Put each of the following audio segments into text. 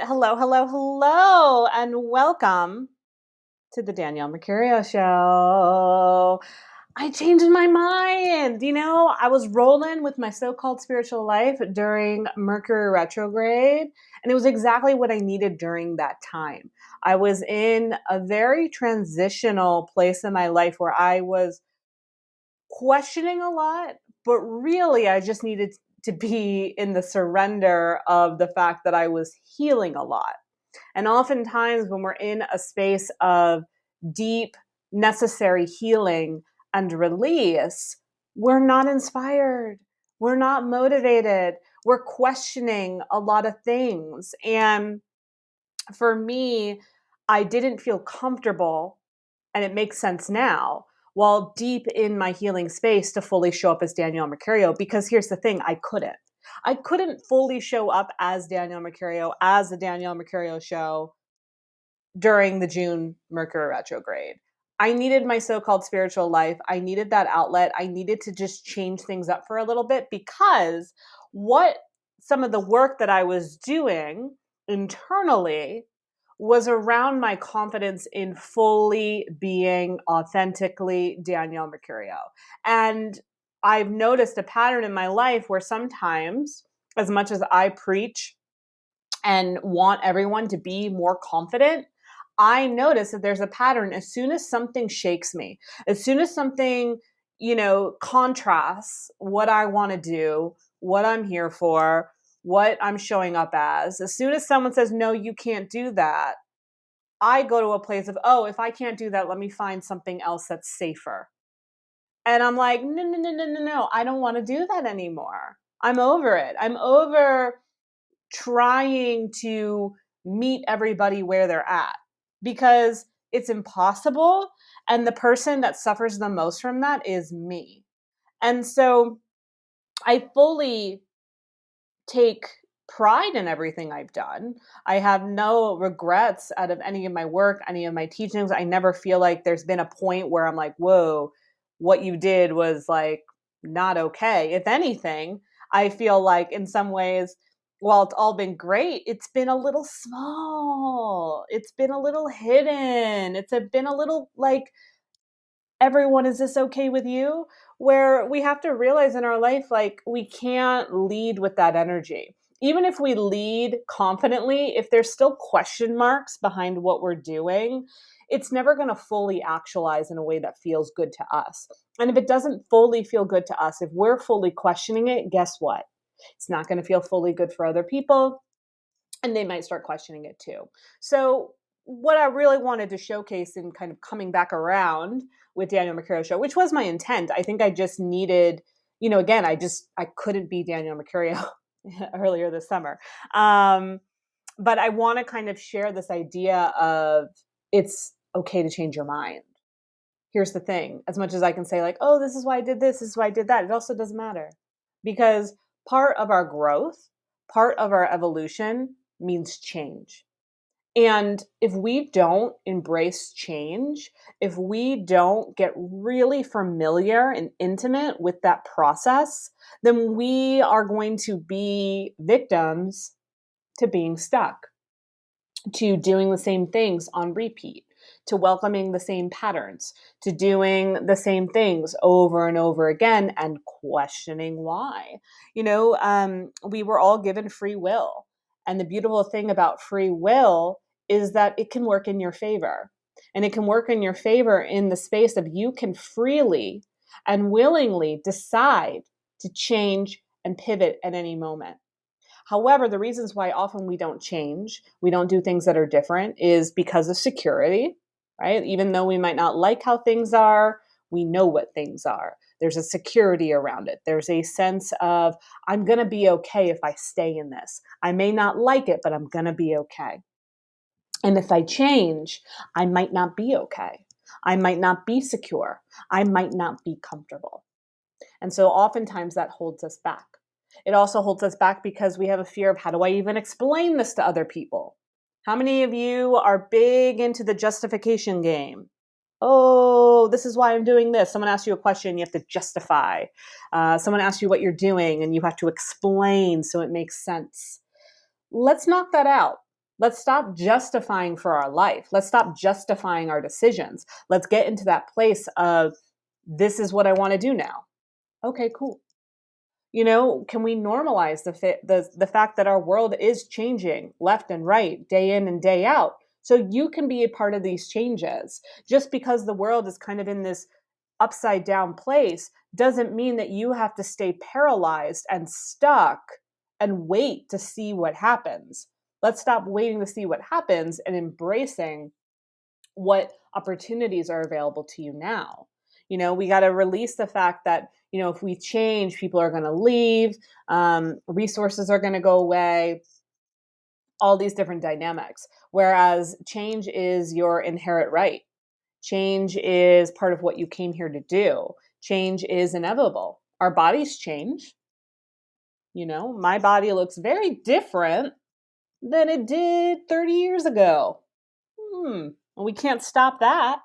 Hello, hello, hello, and welcome to the Danielle Mercurio Show. I changed my mind. I was rolling with my so called spiritual life during Mercury retrograde, and it was exactly what I needed during that time. I was in a very transitional place in my life where I was questioning a lot, but really I just needed to be in the surrender of the fact that I was healing a lot. And oftentimes, when we're in a space of deep, necessary healing and release, we're not inspired. We're not motivated. We're questioning a lot of things. And for me, I didn't feel comfortable, and it makes sense now, while deep in my healing space to fully show up as Danielle Mercurio. Because here's the thing, I couldn't. I couldn't fully show up as Danielle Mercurio, as the Danielle Mercurio show during the June Mercury retrograde. I needed my so called spiritual life. I needed that outlet. I needed to just change things up for a little bit because what some of the work that I was doing internally was around my confidence in fully being authentically Danielle Mercurio. And I've noticed a pattern in my life where sometimes, as much as I preach and want everyone to be more confident, I notice that there's a pattern. As soon as something shakes me, as soon as something, contrasts what I want to do, what I'm here for, what I'm showing up as soon as someone says, no, you can't do that, I go to a place of, oh, if I can't do that, let me find something else that's safer. And I'm like, no, no, no, no, no, no. I don't want to do that anymore. I'm over it. I'm over trying to meet everybody where they're at because it's impossible. And the person that suffers the most from that is me. And so I fully take pride in everything I've done. I have no regrets out of any of my work, any of my teachings. I never feel like there's been a point where I'm like, whoa, what you did was like not okay. If anything, I feel like in some ways, while it's all been great, it's been a little small. It's been a little hidden. Been a little like, everyone, is this okay with you? Where we have to realize in our life, like, we can't lead with that energy. Even if we lead confidently, if there's still question marks behind what we're doing, it's never going to fully actualize in a way that feels good to us. And if it doesn't fully feel good to us, if we're fully questioning it, guess what? It's not going to feel fully good for other people, and they might start questioning it too. So what I really wanted to showcase in kind of coming back around with Danielle Mercurio show, which was my intent, I think I just needed, again, I couldn't be Danielle Mercurio earlier this summer. But I want to kind of share this idea of it's okay to change your mind. Here's the thing, as much as I can say like, oh, this is why I did this is why I did that, it also doesn't matter, because part of our growth, part of our evolution means change. And if we don't embrace change, if we don't get really familiar and intimate with that process, then we are going to be victims to being stuck, to doing the same things on repeat, to welcoming the same patterns, to doing the same things over and over again and questioning why. We were all given free will. And the beautiful thing about free will is that it can work in your favor. And it can work in your favor in the space of you can freely and willingly decide to change and pivot at any moment. However, the reasons why often we don't change, we don't do things that are different, is because of security, right? Even though we might not like how things are, we know what things are. There's a security around it. There's a sense of, I'm going to be okay if I stay in this. I may not like it, but I'm going to be okay. And if I change, I might not be okay. I might not be secure. I might not be comfortable. And so oftentimes that holds us back. It also holds us back because we have a fear of, how do I even explain this to other people? How many of you are big into the justification game? Oh, this is why I'm doing this. Someone asks you a question, you have to justify. Someone asks you what you're doing, and you have to explain so it makes sense. Let's knock that out. Let's stop justifying for our life. Let's stop justifying our decisions. Let's get into that place of, this is what I want to do now. Okay, cool. Can we normalize the fact that our world is changing left and right, day in and day out? So you can be a part of these changes. Just because the world is kind of in this upside down place doesn't mean that you have to stay paralyzed and stuck and wait to see what happens. Let's stop waiting to see what happens and embracing what opportunities are available to you now. We got to release the fact that, if we change, people are going to leave, resources are going to go away, all these different dynamics. Whereas change is your inherent right. Change is part of what you came here to do. Change is inevitable. Our bodies change. My body looks very different than it did 30 years ago. And we can't stop that.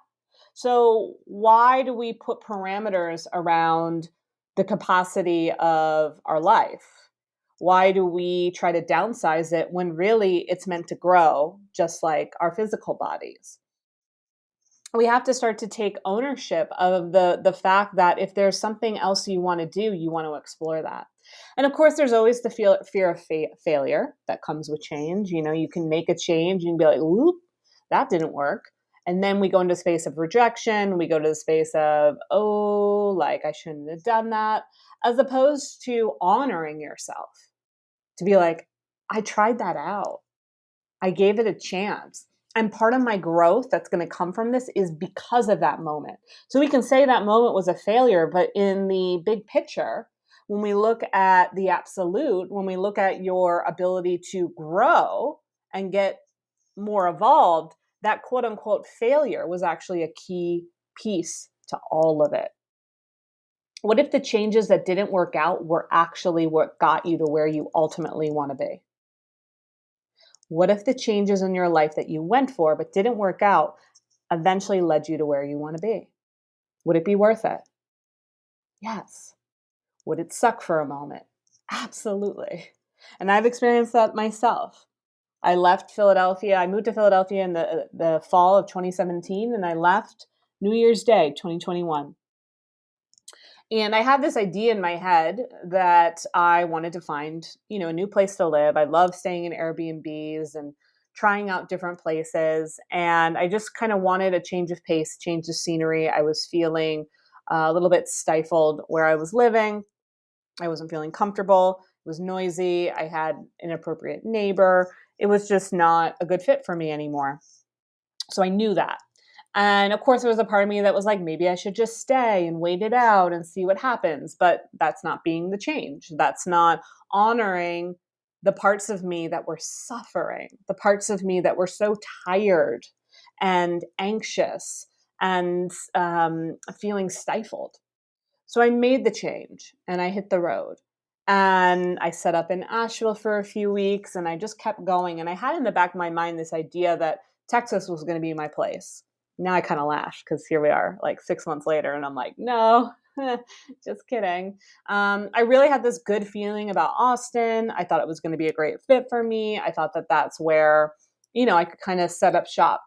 So why do we put parameters around the capacity of our life? Why do we try to downsize it when really it's meant to grow, just like our physical bodies? We have to start to take ownership of the fact that if there's something else you want to do, you want to explore that. And of course, there's always the fear of failure that comes with change. You can make a change and be like, "Oop, that didn't work." And then we go into the space of rejection. We go to the space of, oh, like I shouldn't have done that, as opposed to honoring yourself, to be like, I tried that out. I gave it a chance. And part of my growth that's going to come from this is because of that moment. So we can say that moment was a failure, but in the big picture, when we look at the absolute, when we look at your ability to grow and get more evolved, that quote unquote failure was actually a key piece to all of it. What if the changes that didn't work out were actually what got you to where you ultimately want to be? What if the changes in your life that you went for but didn't work out eventually led you to where you want to be? Would it be worth it? Yes. Would it suck for a moment? Absolutely. And I've experienced that myself. I left Philadelphia. I moved to Philadelphia in the fall of 2017, and I left New Year's Day 2021. And I had this idea in my head that I wanted to find, a new place to live. I love staying in Airbnbs and trying out different places. And I just kind of wanted a change of pace, change of scenery. I was feeling a little bit stifled where I was living. I wasn't feeling comfortable. It was noisy. I had an inappropriate neighbor. It was just not a good fit for me anymore. So I knew that. And of course, there was a part of me that was like, maybe I should just stay and wait it out and see what happens. But that's not being the change. That's not honoring the parts of me that were suffering, the parts of me that were so tired and anxious and feeling stifled. So I made the change and I hit the road. And I set up in Asheville for a few weeks and I just kept going. And I had in the back of my mind this idea that Texas was going to be my place. Now I kind of laugh because here we are like 6 months later and I'm like, no, just kidding. I really had this good feeling about Austin. I thought it was going to be a great fit for me. I thought that that's where, I could kind of set up shop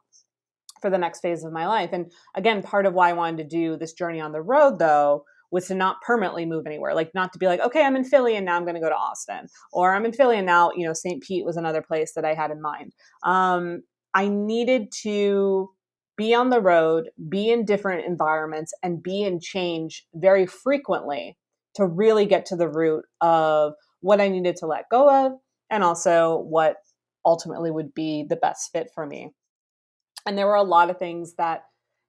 for the next phase of my life. And again, part of why I wanted to do this journey on the road, though, was to not permanently move anywhere. Like not to be like, okay, I'm in Philly and now I'm going to go to Austin, or I'm in Philly and now, St. Pete was another place that I had in mind. I needed to be on the road, be in different environments, and be in change very frequently to really get to the root of what I needed to let go of and also what ultimately would be the best fit for me. And there were a lot of things that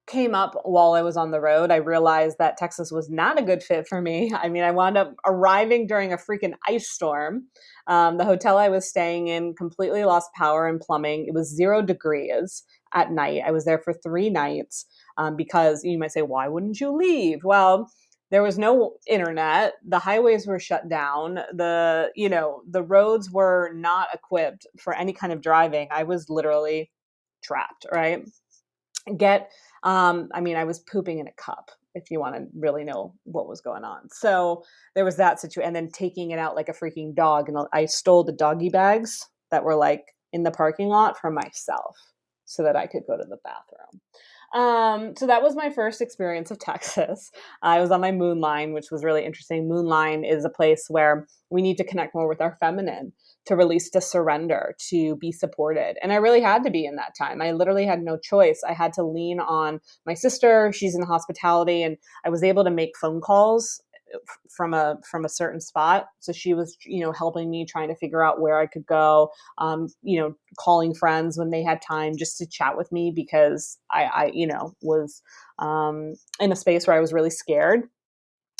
came up while I was on the road. I realized that Texas was not a good fit for me. I mean, I wound up arriving during a freaking ice storm. The hotel I was staying in completely lost power and plumbing. It was 0 degrees at night. I was there for 3 nights because you might say, why wouldn't you leave? Well, there was no internet. The highways were shut down. The roads were not equipped for any kind of driving. I was literally trapped, right? I was pooping in a cup, if you want to really know what was going on. So there was that situation, and then taking it out like a freaking dog. And I stole the doggy bags that were like in the parking lot for myself so that I could go to the bathroom. So that was my first experience of Texas. I was on my moon line, which was really interesting. Moon line is a place where we need to connect more with our feminine, to release, to surrender, to be supported. And I really had to be in that time. I literally had no choice. I had to lean on my sister. She's in hospitality, and I was able to make phone calls from a certain spot. So she was, helping me, trying to figure out where I could go, calling friends when they had time just to chat with me, because I was in a space where I was really scared.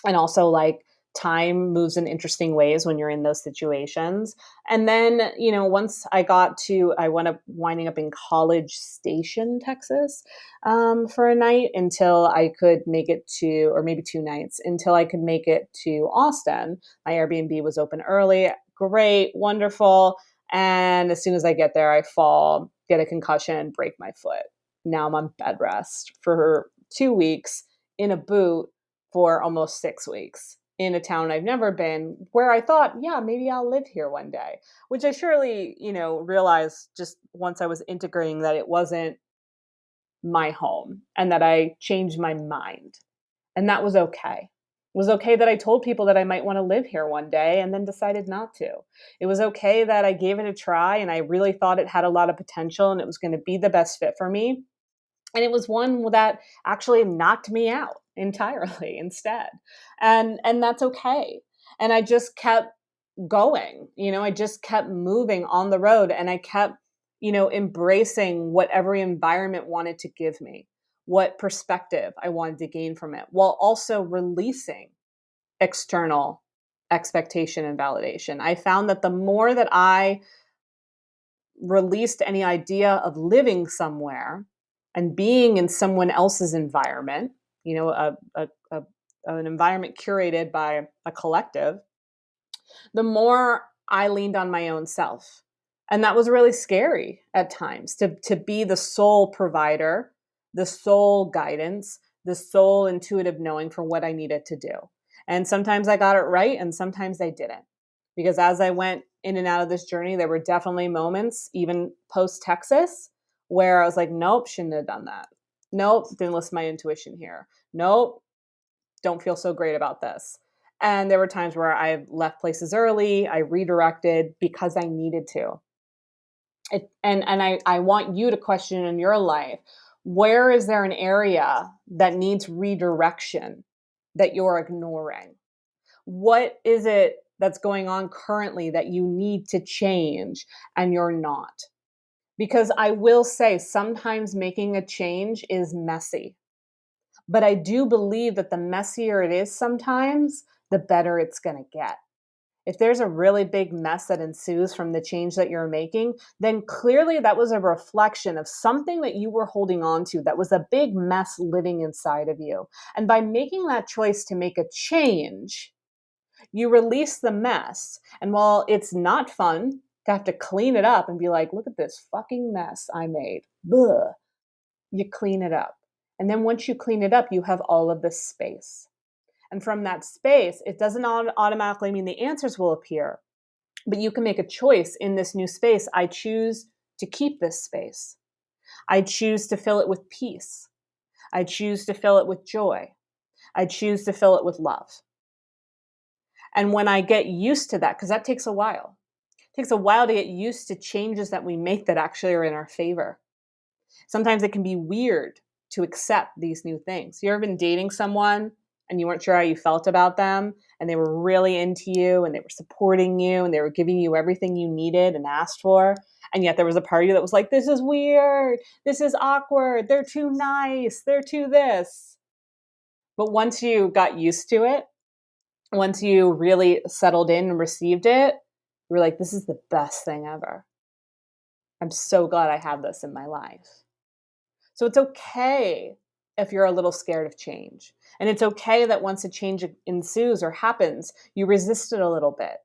And also, like, time moves in interesting ways when you're in those situations. And then, once I wound up winding up in College Station, Texas, for a night, until I could make it to, or maybe 2 nights, until I could make it to Austin. My Airbnb was open early. Great, wonderful. And as soon as I get there, I fall, get a concussion, break my foot. Now I'm on bed rest for 2 weeks in a boot for almost 6 weeks in a town I've never been, where I thought, yeah, maybe I'll live here one day, which I surely, realized just once I was integrating that it wasn't my home, and that I changed my mind. And that was okay. It was okay that I told people that I might want to live here one day and then decided not to. It was okay that I gave it a try and I really thought it had a lot of potential and it was going to be the best fit for me. And it was one that actually knocked me out entirely instead. And that's okay. And I just kept going. I just kept moving on the road, and I kept, embracing what every environment wanted to give me, what perspective I wanted to gain from it, while also releasing external expectation and validation. I found that the more that I released any idea of living somewhere and being in someone else's environment, an environment curated by a collective, the more I leaned on my own self. And that was really scary at times, to be the sole provider, the sole guidance, the sole intuitive knowing for what I needed to do. And sometimes I got it right and sometimes I didn't. Because as I went in and out of this journey, there were definitely moments, even post Texas, where I was like, nope, shouldn't have done that. Nope, didn't listen to my intuition here. Nope, don't feel so great about this. And there were times where I left places early, I redirected because I needed to. I want you to question in your life, where is there an area that needs redirection that you're ignoring? What is it that's going on currently that you need to change and you're not? Because I will say, sometimes making a change is messy. But I do believe that the messier it is sometimes, the better it's going to get. If there's a really big mess that ensues from the change that you're making, then clearly that was a reflection of something that you were holding on to that was a big mess living inside of you. And by making that choice to make a change, you release the mess. And while it's not fun to have to clean it up and be like, look at this fucking mess I made, Blah, you clean it up. And then once you clean it up, you have all of this space. And from that space, it doesn't automatically mean the answers will appear, but you can make a choice in this new space. I choose to keep this space. I choose to fill it with peace. I choose to fill it with joy. I choose to fill it with love. And when I get used to that, because that takes a while, it takes a while to get used to changes that we make that actually are in our favor. Sometimes it can be weird to accept these new things. You ever been dating someone and you weren't sure how you felt about them, and they were really into you and they were supporting you and they were giving you everything you needed and asked for, and yet there was a part of you that was like, this is weird, this is awkward, they're too nice, they're too this. But once you got used to it, once you really settled in and received it, you were like, this is the best thing ever. I'm so glad I have this in my life. So it's okay if you're a little scared of change. And it's okay that once a change ensues or happens, you resist it a little bit.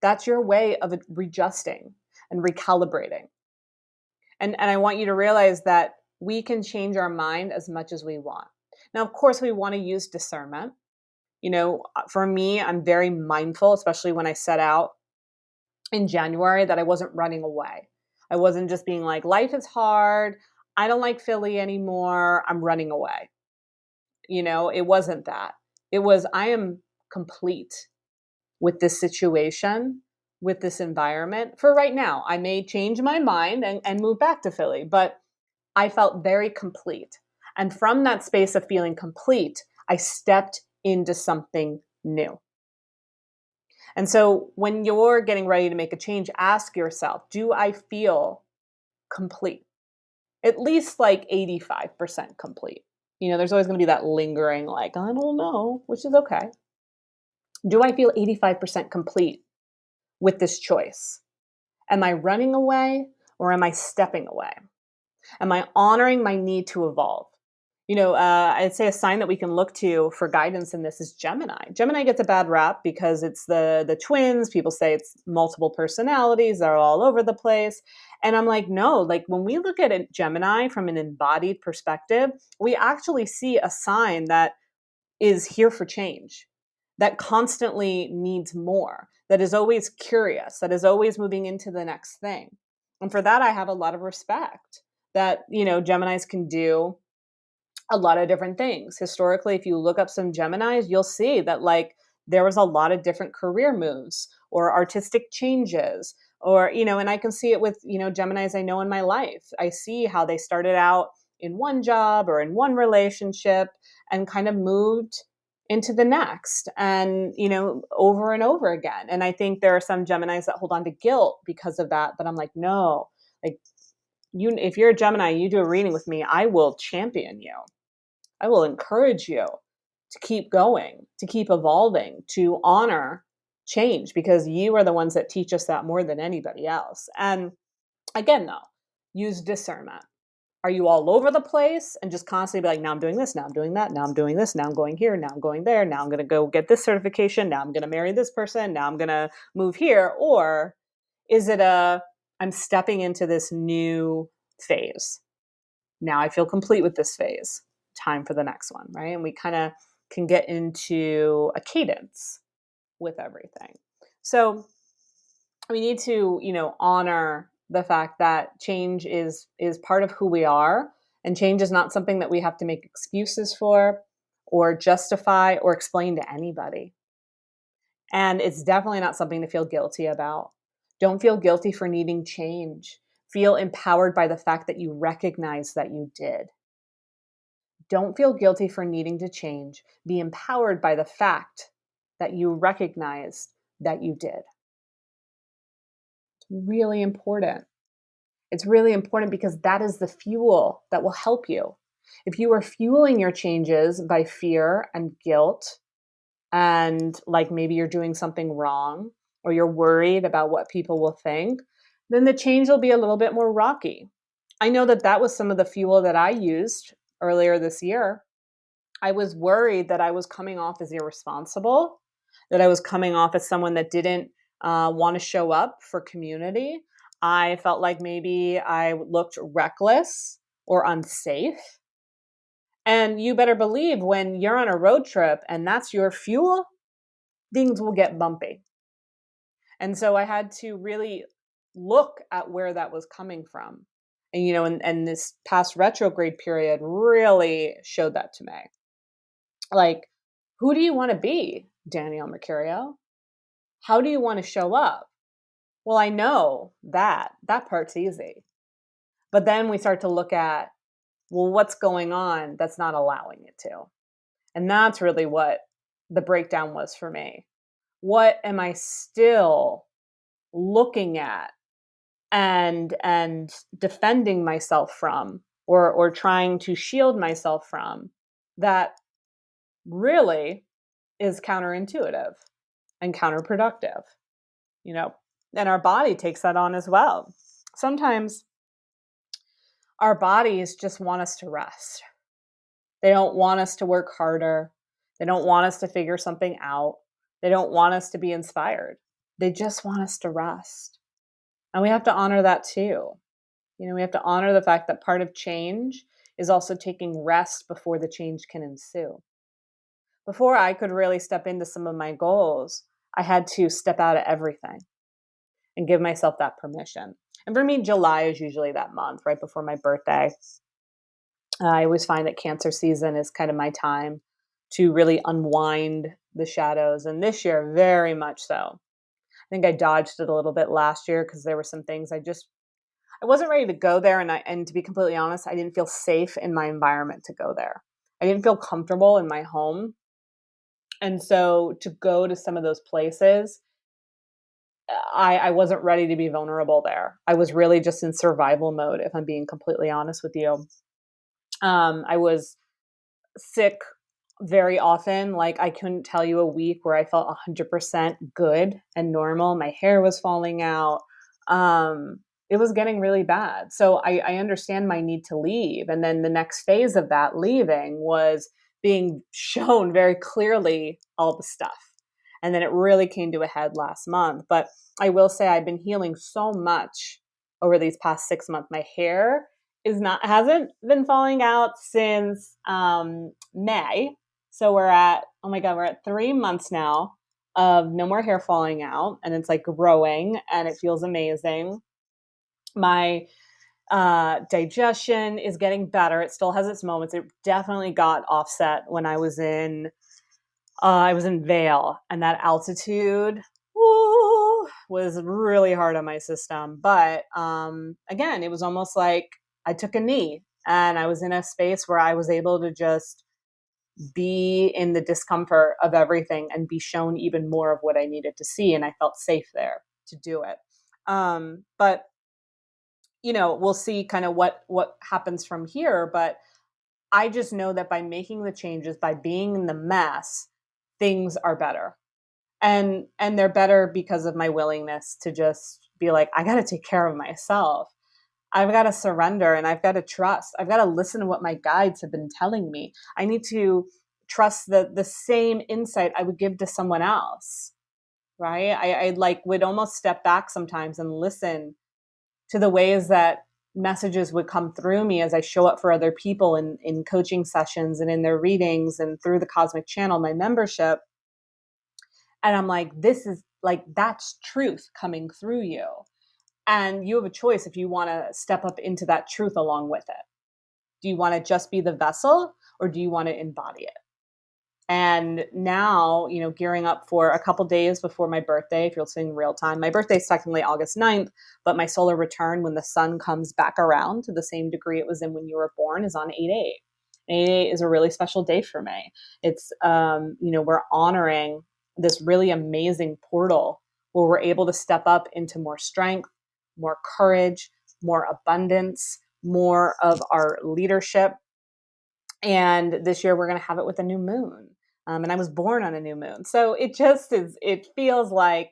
That's your way of readjusting and recalibrating. And I want you to realize that we can change our mind as much as we want. Now, of course, we want to use discernment. For me, I'm very mindful, especially when I set out in January, that I wasn't running away. I wasn't just being like, life is hard. I don't like Philly anymore. I'm running away. It wasn't that. It was, I am complete with this situation, with this environment for right now. I may change my mind and move back to Philly, but I felt very complete. And from that space of feeling complete, I stepped into something new. And so when you're getting ready to make a change, ask yourself, do I feel complete? At least like 85% complete. There's always going to be that lingering, like, I don't know, which is okay. Do I feel 85% complete with this choice? Am I running away or am I stepping away? Am I honoring my need to evolve? I'd say a sign that we can look to for guidance in this is Gemini. Gemini gets a bad rap because it's the twins. People say it's multiple personalities. They're all over the place. And I'm like, no, like when we look at Gemini from an embodied perspective, we actually see a sign that is here for change, that constantly needs more, that is always curious, that is always moving into the next thing. And for that, I have a lot of respect that, Geminis can do a lot of different things. Historically, if you look up some Geminis, you'll see that like there was a lot of different career moves or artistic changes or, and I can see it with, Geminis I know in my life. I see how they started out in one job or in one relationship and kind of moved into the next and, over and over again. And I think there are some Geminis that hold on to guilt because of that. But I'm like, no, like if you're a Gemini, you do a reading with me, I will champion you. I will encourage you to keep going, to keep evolving, to honor change because you are the ones that teach us that more than anybody else. And again, though, use discernment. Are you all over the place and just constantly be like, now I'm doing this, now I'm doing that, now I'm doing this, now I'm going here, now I'm going there, now I'm going to go get this certification, now I'm going to marry this person, now I'm going to move here? Or is it I'm stepping into this new phase? Now I feel complete with this phase. Time for the next one, right? And we kind of can get into a cadence with everything. So we need to, honor the fact that change is part of who we are, and change is not something that we have to make excuses for or justify or explain to anybody. And it's definitely not something to feel guilty about. Don't feel guilty for needing change. Feel empowered by the fact that you recognize that you did. Don't feel guilty for needing to change. Be empowered by the fact that you recognized that you did. It's really important. It's really important because that is the fuel that will help you. If you are fueling your changes by fear and guilt, and like maybe you're doing something wrong or you're worried about what people will think, then the change will be a little bit more rocky. I know that was some of the fuel that I used earlier this year. I was worried that I was coming off as irresponsible, that I was coming off as someone that didn't want to show up for community. I felt like maybe I looked reckless or unsafe. And you better believe when you're on a road trip and that's your fuel, things will get bumpy. And so I had to really look at where that was coming from. And this past retrograde period really showed that to me. Like, who do you want to be, Danielle Mercurio? How do you want to show up? Well, I know that part's easy. But then we start to look at, well, what's going on that's not allowing it to? And that's really what the breakdown was for me. What am I still looking at and defending myself from or trying to shield myself from that really is counterintuitive and counterproductive, and our body takes that on as well. Sometimes our bodies just want us to rest. They don't want us to work harder. They don't want us to figure something out. They don't want us to be inspired. They just want us to rest. And we have to honor that too. We have to honor the fact that part of change is also taking rest before the change can ensue. Before I could really step into some of my goals, I had to step out of everything and give myself that permission. And for me, July is usually that month right before my birthday. I always find that Cancer season is kind of my time to really unwind the shadows. And this year, very much so. I think I dodged it a little bit last year because there were some things I wasn't ready to go there, and to be completely honest, I didn't feel safe in my environment to go there. I didn't feel comfortable in my home, and so to go to some of those places, I wasn't ready to be vulnerable there. I was really just in survival mode, if I'm being completely honest with you. I was sick very often. Like, I couldn't tell you a week where I felt 100% good and normal. My hair was falling out. Um, it was getting really bad. So I understand my need to leave. And then the next phase of that leaving was being shown very clearly all the stuff. And then it really came to a head last month. But I will say I've been healing so much over these past 6 months. My hair is not hasn't been falling out since May. So we're at 3 months now of no more hair falling out, and it's like growing and it feels amazing. My digestion is getting better. It still has its moments. It definitely got offset when I was in Vail, and that altitude, woo, was really hard on my system. But again, it was almost like I took a knee and I was in a space where I was able to just be in the discomfort of everything and be shown even more of what I needed to see. And I felt safe there to do it. But we'll see kind of what happens from here. But I just know that by making the changes, by being in the mess, things are better. And they're better because of my willingness to just be like, I got to take care of myself. I've got to surrender and I've got to trust. I've got to listen to what my guides have been telling me. I need to trust the same insight I would give to someone else, right? I like would almost step back sometimes and listen to the ways that messages would come through me as I show up for other people in coaching sessions and in their readings and through the Cosmic Channel, my membership. And I'm like, this is like, that's truth coming through you. And you have a choice if you want to step up into that truth along with it. Do you want to just be the vessel, or do you want to embody it? And now, gearing up for a couple days before my birthday, if you're listening real time, my birthday is technically August 9th, but my solar return, when the sun comes back around to the same degree it was in when you were born, is on 8/8. 8/8 is a really special day for me. It's, we're honoring this really amazing portal where we're able to step up into more strength, more courage, more abundance, more of our leadership. And this year we're going to have it with a new moon. And I was born on a new moon. So it feels like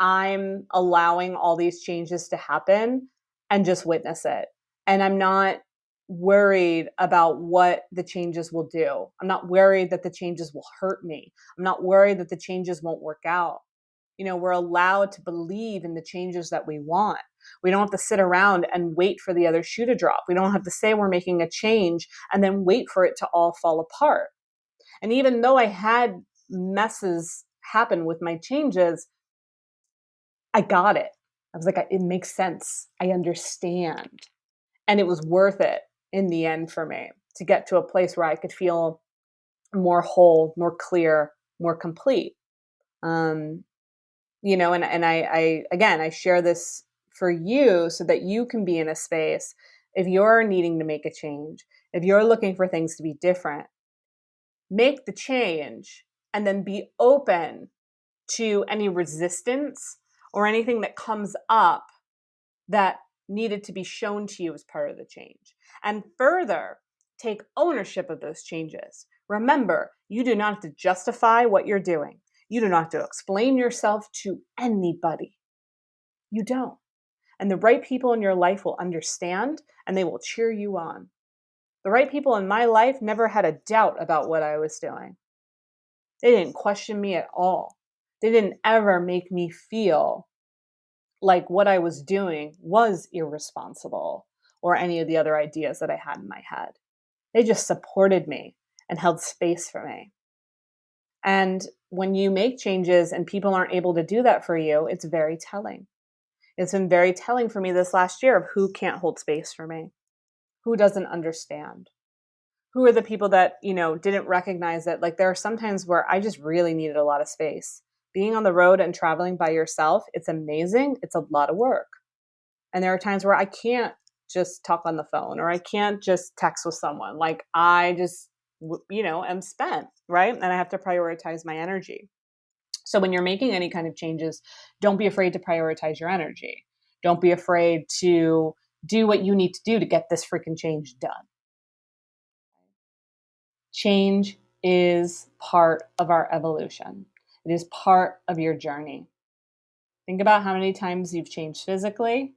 I'm allowing all these changes to happen and just witness it. And I'm not worried about what the changes will do. I'm not worried that the changes will hurt me. I'm not worried that the changes won't work out. We're allowed to believe in the changes that we want. We don't have to sit around and wait for the other shoe to drop. We don't have to say we're making a change and then wait for it to all fall apart. And even though I had messes happen with my changes, I got it. I was like, it makes sense. I understand. And it was worth it in the end for me to get to a place where I could feel more whole, more clear, more complete. And I again, I share this for you so that you can be in a space, if you're needing to make a change, if you're looking for things to be different, make the change and then be open to any resistance or anything that comes up that needed to be shown to you as part of the change. And further, take ownership of those changes. Remember, you do not have to justify what you're doing. You do not have to explain yourself to anybody. You don't. And the right people in your life will understand and they will cheer you on. The right people in my life never had a doubt about what I was doing. They didn't question me at all. They didn't ever make me feel like what I was doing was irresponsible or any of the other ideas that I had in my head. They just supported me and held space for me. And when you make changes and people aren't able to do that for you, it's very telling. It's been very telling for me this last year of who can't hold space for me, who doesn't understand, who are the people that, didn't recognize that. Like, there are some times where I just really needed a lot of space. Being on the road and traveling by yourself, it's amazing. It's a lot of work. And there are times where I can't just talk on the phone or I can't just text with someone. Like, I just, am spent, right? And I have to prioritize my energy. So when you're making any kind of changes, don't be afraid to prioritize your energy. Don't be afraid to do what you need to do to get this freaking change done. Change is part of our evolution. It is part of your journey. Think about how many times you've changed physically.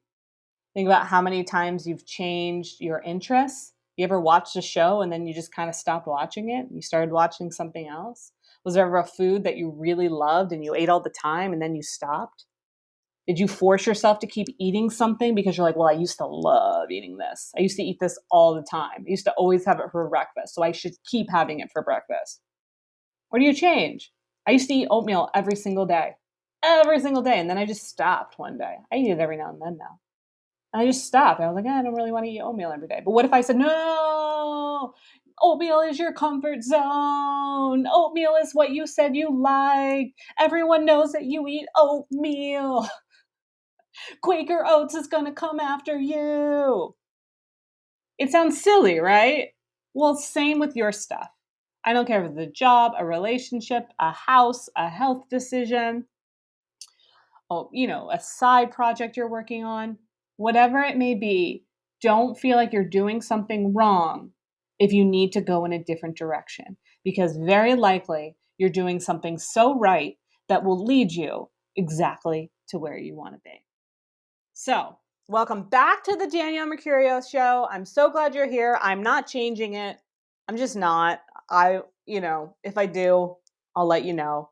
Think about how many times you've changed your interests. You ever watched a show and then you just kind of stopped watching it and you started watching something else? Was there ever a food that you really loved and you ate all the time and then you stopped? Did you force yourself to keep eating something because you're like, well, I used to love eating this. I used to eat this all the time. I used to always have it for breakfast, so I should keep having it for breakfast. Or do you change? I used to eat oatmeal every single day. Every single day. And then I just stopped one day. I eat it every now and then now. And I just stopped. I was like, I don't really want to eat oatmeal every day. But what if I said, no, oatmeal is your comfort zone. Oatmeal is what you said you like. Everyone knows that you eat oatmeal. Quaker Oats is going to come after you. It sounds silly, right? Well, same with your stuff. I don't care if it's a job, a relationship, a house, a health decision, a side project you're working on, whatever it may be. Don't feel like you're doing something wrong if you need to go in a different direction, because very likely you're doing something so right that will lead you exactly to where you want to be. So, welcome back to the Danielle Mercurio Show. I'm so glad you're here. I'm not changing it. I'm just not. If I do, I'll let you know.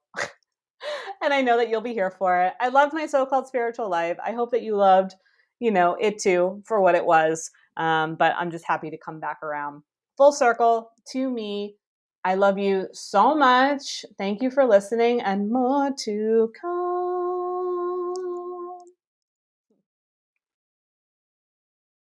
And I know that you'll be here for it. I loved my so-called spiritual life. I hope that you loved, it too for what it was. But I'm just happy to come back around full circle to me. I love you so much. Thank you for listening, and more to come.